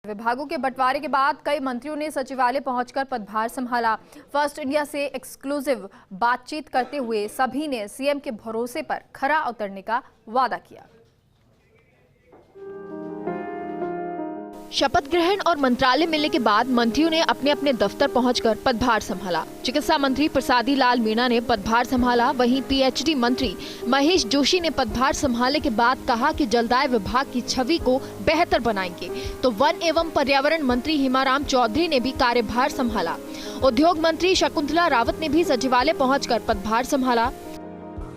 विभागों के बंटवारे के बाद कई मंत्रियों ने सचिवालय पहुंचकर पदभार संभाला। फर्स्ट इंडिया से एक्सक्लूसिव बातचीत करते हुए सभी ने सीएम के भरोसे पर खरा उतरने का वादा किया। शपथ ग्रहण और मंत्रालय मिलने के बाद मंत्रियों ने अपने अपने दफ्तर पहुंचकर पदभार संभाला। चिकित्सा मंत्री प्रसादी लाल मीणा ने पदभार संभाला। वहीं पीएचडी मंत्री महेश जोशी ने पदभार संभालने के बाद कहा कि जलदाय विभाग की छवि को बेहतर बनाएंगे। तो वन एवं पर्यावरण मंत्री हिमाराम चौधरी ने भी कार्यभार संभाला। उद्योग मंत्री शकुंतला रावत ने भी सचिवालय पहुंचकर पदभार संभाला।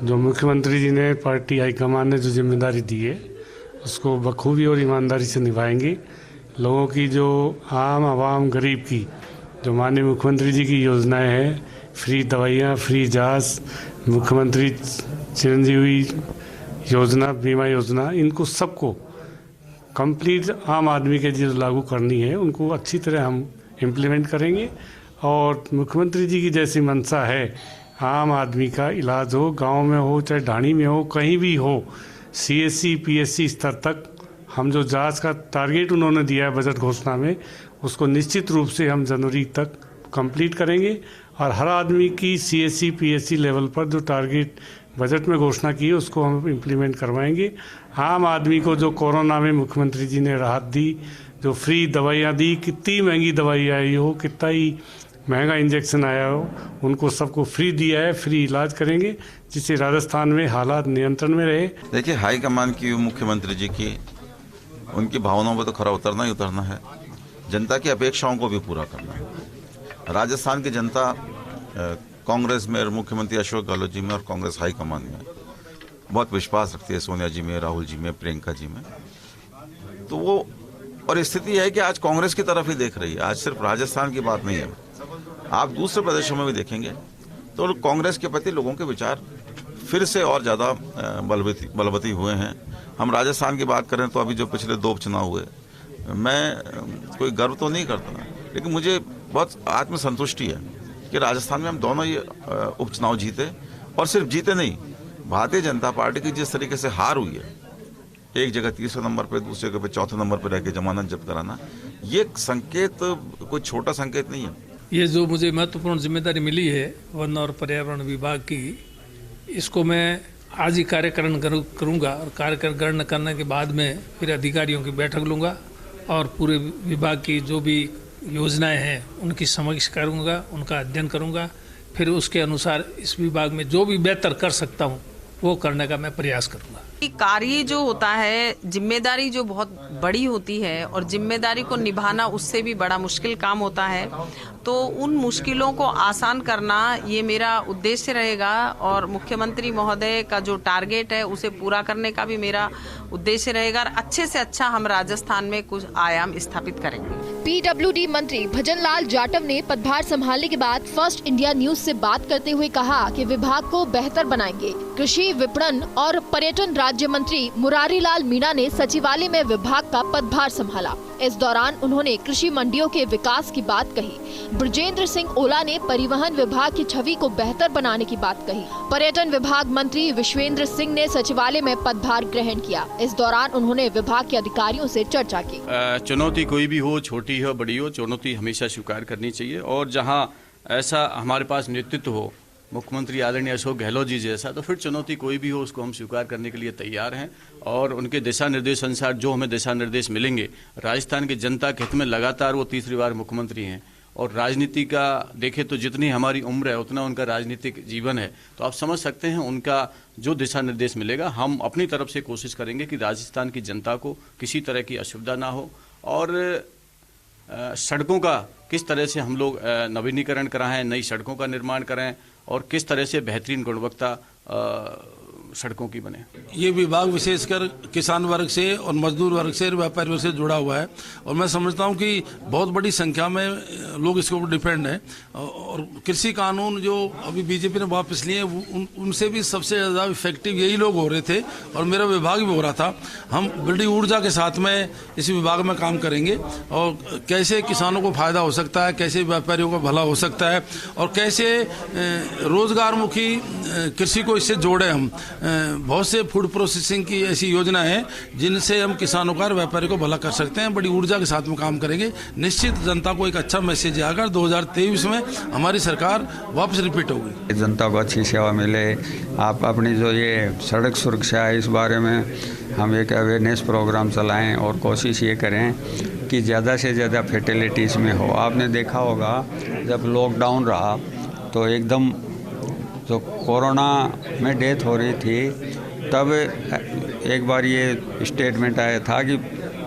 जो मुख्यमंत्री जी ने पार्टी हाईकमान ने जो जिम्मेदारी दी है उसको बखूबी और ईमानदारी से निभाएंगे। लोगों की जो आम आवाम गरीब की जो माननीय मुख्यमंत्री जी की योजनाएं हैं, फ्री दवाइयाँ, फ्री जांच, मुख्यमंत्री चिरंजीवी योजना, बीमा योजना, इनको सबको कंप्लीट आम आदमी के जो लागू करनी है उनको अच्छी तरह हम इम्प्लीमेंट करेंगे। और मुख्यमंत्री जी की जैसी मंशा है, आम आदमी का इलाज हो, गांव में हो चाहे ढाणी में हो, कहीं भी हो, सीएससी पीएससी स्तर तक हम जो जांच का टारगेट उन्होंने दिया है बजट घोषणा में, उसको निश्चित रूप से हम जनवरी तक कंप्लीट करेंगे। और हर आदमी की सीएससी पीएससी लेवल पर जो टारगेट बजट में घोषणा की है उसको हम इम्प्लीमेंट करवाएंगे। आम आदमी को जो कोरोना में मुख्यमंत्री जी ने राहत दी, जो फ्री दवाइयाँ दी, कितनी महंगी दवाई आई हो, कितना ही महंगा इंजेक्शन आया हो, उनको सबको फ्री दिया है, फ्री इलाज करेंगे जिससे राजस्थान में हालात नियंत्रण में रहे। देखिए, हाईकमान की मुख्यमंत्री जी की उनकी भावनाओं पर तो खरा उतरना ही उतरना है। जनता की अपेक्षाओं को भी पूरा करना है। राजस्थान की जनता कांग्रेस में और मुख्यमंत्री अशोक गहलोत जी में और कांग्रेस हाईकमान में बहुत विश्वास रखती है, सोनिया जी में, राहुल जी में, प्रियंका जी में। तो वो और स्थिति है कि आज कांग्रेस की तरफ ही देख रही है। आज सिर्फ राजस्थान की बात नहीं है, आप दूसरे प्रदेशों में भी देखेंगे तो कांग्रेस के प्रति लोगों के विचार फिर से और ज़्यादा बलवती हुए हैं। हम राजस्थान की बात करें तो अभी जो पिछले 2 उपचुनाव हुए, मैं कोई गर्व तो नहीं करता, लेकिन मुझे बहुत आत्मसंतुष्टि है कि राजस्थान में हम दोनों ये उपचुनाव जीते। और सिर्फ जीते नहीं, भारतीय जनता पार्टी की जिस तरीके से हार हुई है, एक जगह 3रे नंबर पे, दूसरे जगह पे 4थे नंबर पे रह के जमानत जब्त कराना, ये संकेत कोई छोटा संकेत नहीं है। ये जो मुझे महत्वपूर्ण जिम्मेदारी मिली है वन और पर्यावरण विभाग की, इसको मैं आज ही कार्यकरण करूंगा और कार्यकरण करने के बाद में फिर अधिकारियों की बैठक लूंगा और पूरे विभाग की जो भी योजनाएं हैं उनकी समीक्षा करूंगा, उनका अध्ययन करूंगा। फिर उसके अनुसार इस विभाग में जो भी बेहतर कर सकता हूं वो करने का मैं प्रयास करूंगा। कार्य जो होता है, जिम्मेदारी जो बहुत बड़ी होती है और जिम्मेदारी को निभाना उससे भी बड़ा मुश्किल काम होता है, तो उन मुश्किलों को आसान करना ये मेरा उद्देश्य रहेगा। और मुख्यमंत्री महोदय का जो टारगेट है उसे पूरा करने का भी मेरा उद्देश्य रहेगा। और अच्छे से अच्छा हम राजस्थान में कुछ आयाम स्थापित करेंगे। पीडब्ल्यूडी मंत्री भजन लाल जाटव ने पदभार संभालने के बाद फर्स्ट इंडिया न्यूज से बात करते हुए कहा कि विभाग को बेहतर बनाएंगे। कृषि, विपणन और पर्यटन राज्य मंत्री मुरारी लाल मीणा ने सचिवालय में विभाग का पदभार संभाला। इस दौरान उन्होंने कृषि मंडियों के विकास की बात कही। ब्रजेंद्र सिंह ओला ने परिवहन विभाग की छवि को बेहतर बनाने की बात कही। पर्यटन विभाग मंत्री विश्वेंद्र सिंह ने सचिवालय में पदभार ग्रहण किया। इस दौरान उन्होंने विभाग के अधिकारियों से चर्चा की। चुनौती कोई भी हो, छोटी हो बड़ी हो, चुनौती हमेशा स्वीकार करनी चाहिए। और जहाँ ऐसा हमारे पास नेतृत्व हो, मुख्यमंत्री आदरणीय अशोक गहलोत जी जैसा, तो फिर चुनौती कोई भी हो उसको हम स्वीकार करने के लिए तैयार हैं। और उनके दिशा निर्देश अनुसार जो हमें दिशा निर्देश मिलेंगे, राजस्थान की जनता के हित में लगातार वो 3री बार मुख्यमंत्री हैं। और राजनीति का देखें तो जितनी हमारी उम्र है उतना उनका राजनीतिक जीवन है, तो आप समझ सकते हैं उनका जो दिशा निर्देश मिलेगा, हम अपनी तरफ से कोशिश करेंगे कि राजस्थान की जनता को किसी तरह की असुविधा ना हो। और सड़कों का किस तरह से हम लोग नवीनीकरण कराएं, नई सड़कों का निर्माण करें और किस तरह से बेहतरीन गुणवत्ता सड़कों की बने। ये विभाग विशेषकर किसान वर्ग से और मजदूर वर्ग से, व्यापारी वर्ग से जुड़ा हुआ है और मैं समझता हूँ कि बहुत बड़ी संख्या में लोग इसके ऊपर डिपेंड हैं। और कृषि कानून जो अभी बीजेपी ने वापस लिए उनसे भी सबसे ज़्यादा इफेक्टिव यही लोग हो रहे थे और मेरा विभाग भी हो रहा था। हम बड़ी ऊर्जा के साथ में इस विभाग में काम करेंगे और कैसे किसानों को फायदा हो सकता है, कैसे व्यापारियों का भला हो सकता है और कैसे रोजगारमुखी कृषि को इससे जोड़े हम बहुत से फूड प्रोसेसिंग की ऐसी योजना है जिनसे हम किसानों का और व्यापारी को भला कर सकते हैं। बड़ी ऊर्जा के साथ में काम करेंगे। निश्चित जनता को एक अच्छा मैसेज आकर 2023 में हमारी सरकार वापस रिपीट होगी। जनता को अच्छी सेवा मिले। आप अपनी जो ये सड़क सुरक्षा है इस बारे में हम एक अवेयरनेस प्रोग्राम चलाएं और कोशिश ये करें कि ज़्यादा से ज़्यादा फैटेलिटीज़ में हो। आपने देखा होगा जब लॉकडाउन रहा तो एकदम जो कोरोना में डेथ हो रही थी तब एक बार ये स्टेटमेंट आया था कि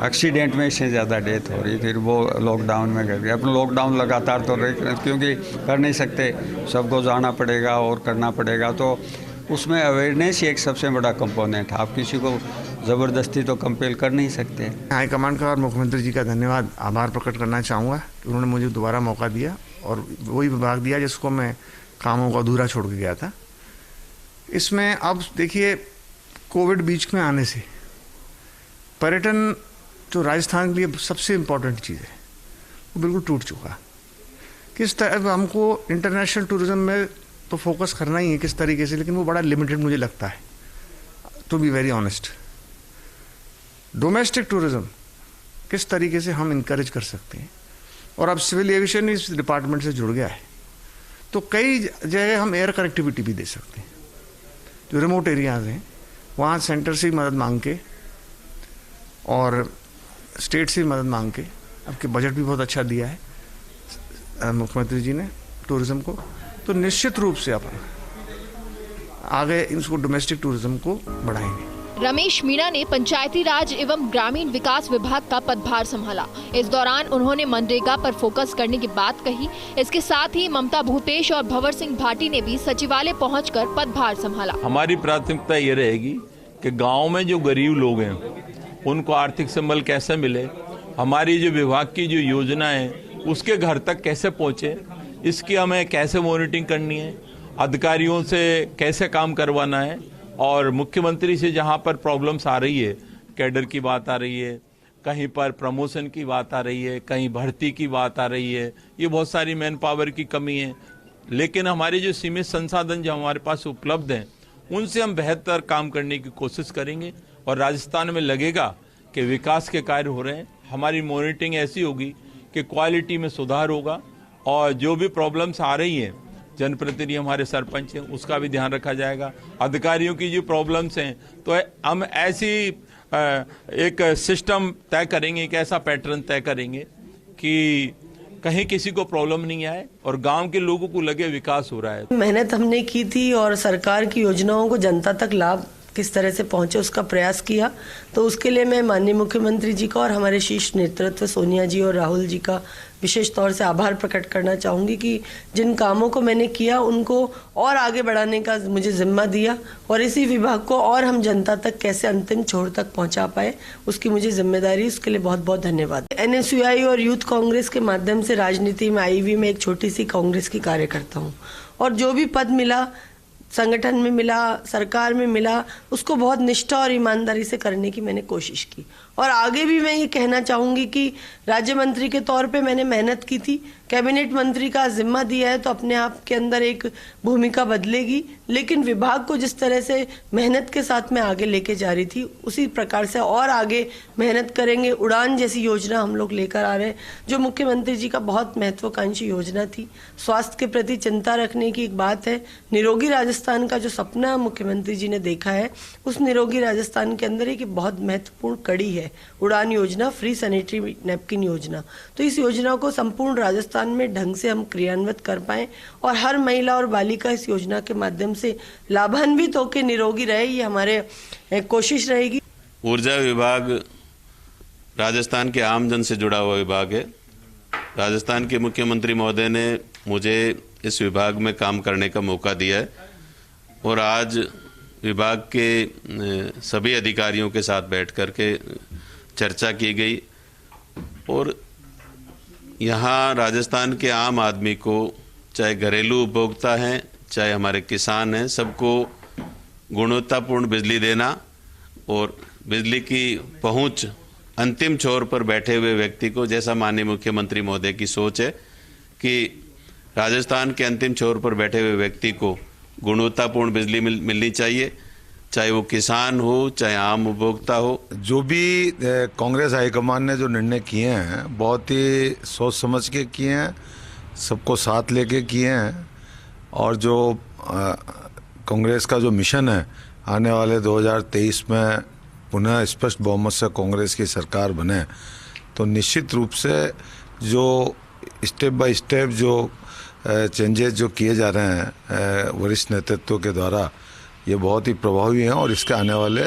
एक्सीडेंट में इससे ज़्यादा डेथ हो रही थी, वो लॉकडाउन में कर गया। अब लॉकडाउन लगातार तो क्योंकि कर नहीं सकते, सबको जाना पड़ेगा और करना पड़ेगा, तो उसमें अवेयरनेस ही एक सबसे बड़ा कंपोनेंट है। आप किसी को ज़बरदस्ती तो कंपेल कर नहीं सकते। हाईकमान का और मुख्यमंत्री जी का धन्यवाद आभार प्रकट करना चाहूँगा कि उन्होंने मुझे दोबारा मौका दिया और वही विभाग दिया जिसको मैं कामों को अधूरा छोड़ के गया था। इसमें अब देखिए कोविड बीच में आने से पर्यटन जो राजस्थान के लिए सबसे इम्पोर्टेंट चीज़ है वो बिल्कुल टूट चुका। किस तरह हमको इंटरनेशनल टूरिज्म में तो फोकस करना ही है किस तरीके से, लेकिन वो बड़ा लिमिटेड मुझे लगता है, to be very honest. Domestic tourism किस तरीके से हम इनकरेज कर सकते हैं, और अब सिविल एविएशन इस डिपार्टमेंट से जुड़ गया है तो कई जगह हम एयर कनेक्टिविटी भी दे सकते हैं। जो रिमोट एरियाज हैं वहाँ सेंटर से मदद मांग के और स्टेट से मदद मांग के, आपके बजट भी बहुत अच्छा दिया है मुख्यमंत्री जी ने टूरिज्म को, तो निश्चित रूप से अपन आगे इसको डोमेस्टिक टूरिज्म को बढ़ाएंगे। रमेश मीणा ने पंचायती राज एवं ग्रामीण विकास विभाग का पदभार संभाला। इस दौरान उन्होंने मनरेगा पर फोकस करने की बात कही। इसके साथ ही ममता भूपेश और भंवर सिंह भाटी ने भी सचिवालय पहुंचकर पदभार संभाला। हमारी प्राथमिकता ये रहेगी कि गांव में जो गरीब लोग हैं उनको आर्थिक संबल कैसे मिले, हमारी जो विभाग की जो योजना है उसके घर तक कैसे पहुंचे, इसकी हमें कैसे मॉनिटरिंग करनी है, अधिकारियों से कैसे काम करवाना है, और मुख्यमंत्री से जहां पर प्रॉब्लम्स आ रही है, कैडर की बात आ रही है, कहीं पर प्रमोशन की बात आ रही है, कहीं भर्ती की बात आ रही है, ये बहुत सारी मैन पावर की कमी है, लेकिन हमारे जो सीमित संसाधन जो हमारे पास उपलब्ध हैं उनसे हम बेहतर काम करने की कोशिश करेंगे और राजस्थान में लगेगा कि विकास के कार्य हो रहे हैं। हमारी मॉनिटरिंग ऐसी होगी कि क्वालिटी में सुधार होगा और जो भी प्रॉब्लम्स आ रही हैं, जनप्रतिनिधि हमारे सरपंच हैं उसका भी ध्यान रखा जाएगा। अधिकारियों की जो प्रॉब्लम्स हैं तो हम ऐसी एक सिस्टम तय करेंगे, एक ऐसा पैटर्न तय करेंगे कि कहीं किसी को प्रॉब्लम नहीं आए और गांव के लोगों को लगे विकास हो रहा है। मेहनत हमने की थी और सरकार की योजनाओं को जनता तक लाभ किस तरह से पहुंचे उसका प्रयास किया, तो उसके लिए मैं माननीय मुख्यमंत्री जी का और हमारे शीर्ष नेतृत्व सोनिया जी और राहुल जी का विशेष तौर से आभार प्रकट करना चाहूँगी कि जिन कामों को मैंने किया उनको और आगे बढ़ाने का मुझे जिम्मा दिया और इसी विभाग को और हम जनता तक कैसे अंतिम छोर तक पहुंचा पाए उसकी मुझे जिम्मेदारी, उसके लिए बहुत बहुत धन्यवाद। NSUI और यूथ कांग्रेस के माध्यम से राजनीति में आई हुई मैं एक छोटी सी कांग्रेस की कार्यकर्ता हूँ और जो भी पद मिला, संगठन में मिला, सरकार में मिला, उसको बहुत निष्ठा और ईमानदारी से करने की मैंने कोशिश की और आगे भी मैं ये कहना चाहूँगी कि राज्य मंत्री के तौर पे मैंने मेहनत की थी। कैबिनेट मंत्री का जिम्मा दिया है तो अपने आप के अंदर एक भूमिका बदलेगी, लेकिन विभाग को जिस तरह से मेहनत के साथ में आगे लेके जा रही थी उसी प्रकार से और आगे मेहनत करेंगे। उड़ान जैसी योजना हम लोग लेकर आ रहे हैं जो मुख्यमंत्री जी का बहुत महत्वाकांक्षी योजना थी। स्वास्थ्य के प्रति चिंता रखने की एक बात है। निरोगी राजस्थान का जो सपना मुख्यमंत्री जी ने देखा है उस निरोगी राजस्थान के अंदर एक बहुत महत्वपूर्ण कड़ी है उड़ान योजना, फ्री सैनिटरी नैपकिन योजना। तो इस योजना को संपूर्ण राजस्थान में ढंग से हम क्रियान्वित कर पाएं और हर महिला और बालिका इस योजना के माध्यम से लाभान्वित होकर निरोगी रहे, ये हमारे कोशिश रहेगी। ऊर्जा विभाग राजस्थान के आम जन से जुड़ा हुआ विभाग है। राजस्थान के मुख्यमंत्री महोदय ने मुझे इस विभाग में काम करने का मौका दिया है और आज विभाग के सभी अधिकारियों के साथ बैठ कर के चर्चा की गई और यहाँ राजस्थान के आम आदमी को, चाहे घरेलू उपभोक्ता हैं चाहे हमारे किसान हैं, सबको गुणवत्तापूर्ण बिजली देना और बिजली की पहुँच अंतिम छोर पर बैठे हुए व्यक्ति को, जैसा माननीय मुख्यमंत्री महोदय की सोच है कि राजस्थान के अंतिम छोर पर बैठे हुए व्यक्ति को गुणवत्तापूर्ण बिजली मिलनी चाहिए चाहे वो किसान हो चाहे आम उपभोक्ता हो। जो भी कांग्रेस हाईकमान ने जो निर्णय किए हैं बहुत ही सोच समझ के किए हैं, सबको साथ लेके किए हैं और जो कांग्रेस का जो मिशन है आने वाले 2023 में पुनः स्पष्ट बहुमत से कांग्रेस की सरकार बने, तो निश्चित रूप से जो स्टेप बाय स्टेप जो चेंजेस जो किए जा रहे हैं वरिष्ठ नेतृत्व के द्वारा, ये बहुत ही प्रभावी हैं और इसके आने वाले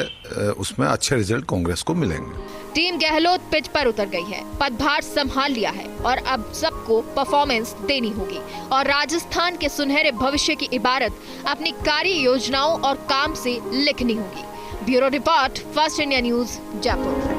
उसमें अच्छे रिजल्ट कांग्रेस को मिलेंगे। टीम गहलोत पिच पर उतर गई है, पदभार संभाल लिया है और अब सबको परफॉर्मेंस देनी होगी और राजस्थान के सुनहरे भविष्य की इबारत अपनी कार्य योजनाओं और काम से लिखनी होगी। Bureau report, first India news, Jaipur.